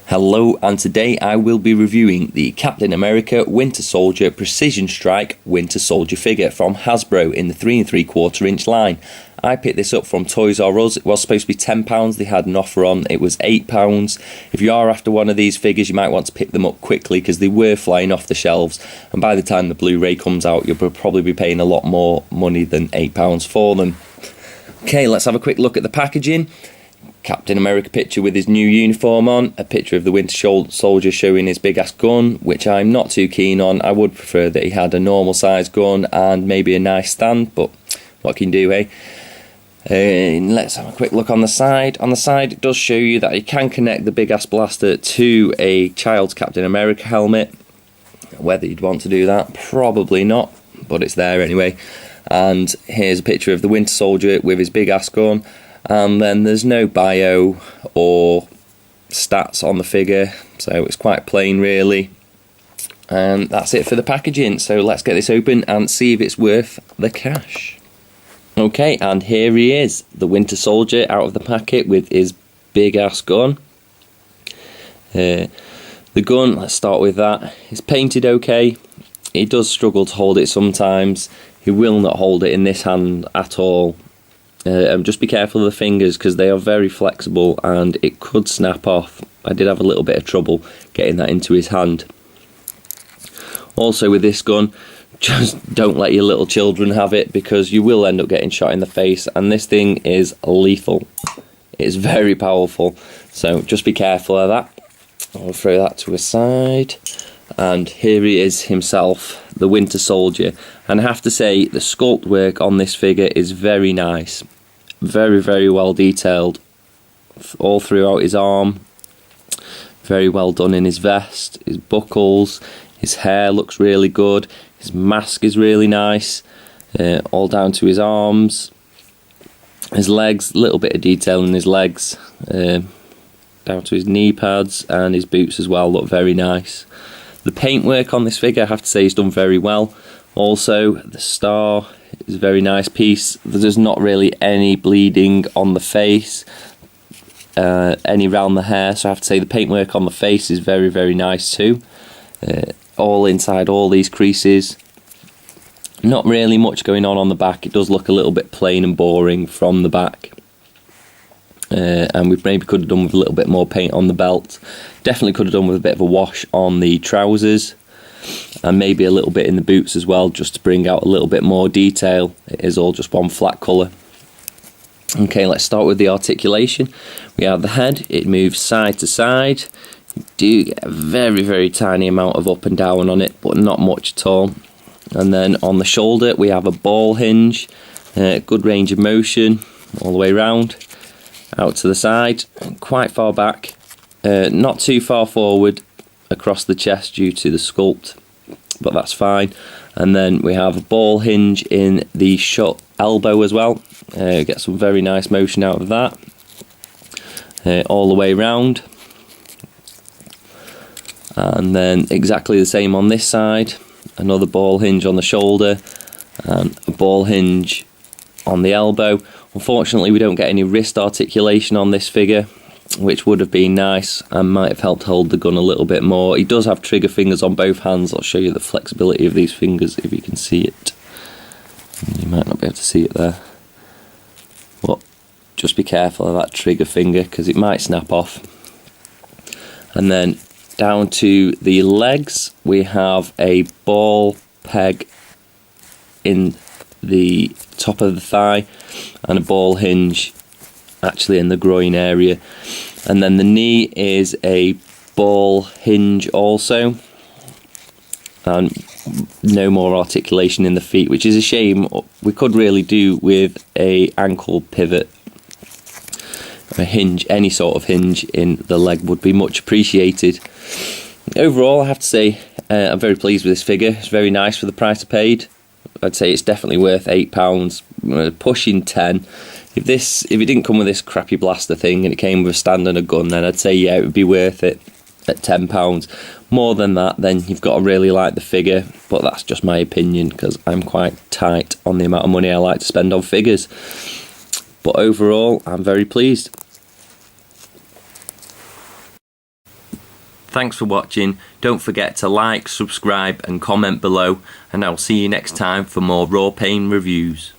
Hello, and today I will be reviewing the Captain America Winter Soldier Precision Strike Winter Soldier figure from Hasbro in the 3 3/4 inch line. I picked this up from Toys R Us. It was supposed to be £10, they had an offer on, it was £8. If you are after one of these figures, you might want to pick them up quickly because they were flying off the shelves, and by the time the Blu-ray comes out you'll probably be paying a lot more money than £8 for them. Okay, let's have a quick look at the packaging. Captain America picture with his new uniform on, a picture of the Winter Soldier showing his big ass gun, which I'm not too keen on. I would prefer that he had a normal size gun and maybe a nice stand, but what can you do, eh? Let's have a quick look on the side. On the side it does show you that you can connect the big ass blaster to a child's Captain America helmet. Whether you'd want to do that, probably not, but it's there anyway. And here's a picture of the Winter Soldier with his big ass gun. And then there's no bio or stats on the figure, so it's quite plain really. And that's it for the packaging, so let's get this open and see if it's worth the cash. Okay, and here he is, the Winter Soldier out of the packet with his big ass gun. The gun, let's start with that, it's painted okay. He does struggle to hold it sometimes. He will not hold it in this hand at all. Just be careful of the fingers because they are very flexible and it could snap off. I did have a little bit of trouble getting that into his hand. Also with this gun, just don't let your little children have it because you will end up getting shot in the face, and this thing is lethal. It's very powerful, so just be careful of that. I'll throw that to a side. And here he is himself, the Winter Soldier, and I have to say the sculpt work on this figure is very nice, very well detailed all throughout his arm, very well done in his vest, his buckles, his hair looks really good, his mask is really nice, all down to his arms, his legs, a little bit of detail in his legs, down to his knee pads, and his boots as well look very nice. The paintwork on this figure, I have to say, is done very well. Also, the star is a very nice piece. There's not really any bleeding on the face, any around the hair, so I have to say the paintwork on the face is very nice too. All inside all these creases. Not really much going on the back. It does look a little bit plain and boring from the back. And we maybe could have done with a little bit more paint on the belt. Definitely could have done with a bit of a wash on the trousers, and maybe a little bit in the boots as well, just to bring out a little bit more detail. It is all just one flat colour. Okay, let's start with the articulation. We have the head, it moves side to side. You do get a very tiny amount of up and down on it, but not much at all. And then on the shoulder we have a ball hinge, good range of motion all the way around. Out to the side, quite far back, not too far forward across the chest due to the sculpt, but that's fine. And then we have a ball hinge in the short elbow as well, get some very nice motion out of that, all the way round. And then exactly the same on this side, another ball hinge on the shoulder and a ball hinge on the elbow. Unfortunately we don't get any wrist articulation on this figure, which would have been nice and might have helped hold the gun a little bit more. He does have trigger fingers on both hands. I'll show you the flexibility of these fingers if you can see it. You might not be able to see it there, but just be careful of that trigger finger because it might snap off. And then down to the legs we have a ball peg in the top of the thigh and a ball hinge actually in the groin area, and then the knee is a ball hinge also, and no more articulation in the feet, which is a shame. We could really do with a ankle pivot, a hinge, any sort of hinge in the leg would be much appreciated. Overall I have to say I'm very pleased with this figure. It's very nice for the price I paid. I'd say it's definitely worth £8, pushing 10. If it didn't come with this crappy blaster thing and it came with a stand and a gun, then I'd say yeah, it would be worth it at £10. More than that, then you've got to really like the figure, but that's just my opinion because I'm quite tight on the amount of money I like to spend on figures. But overall, I'm very pleased. Thanks for watching. Don't forget to like, subscribe and comment below, and I'll see you next time for more Rawpain reviews.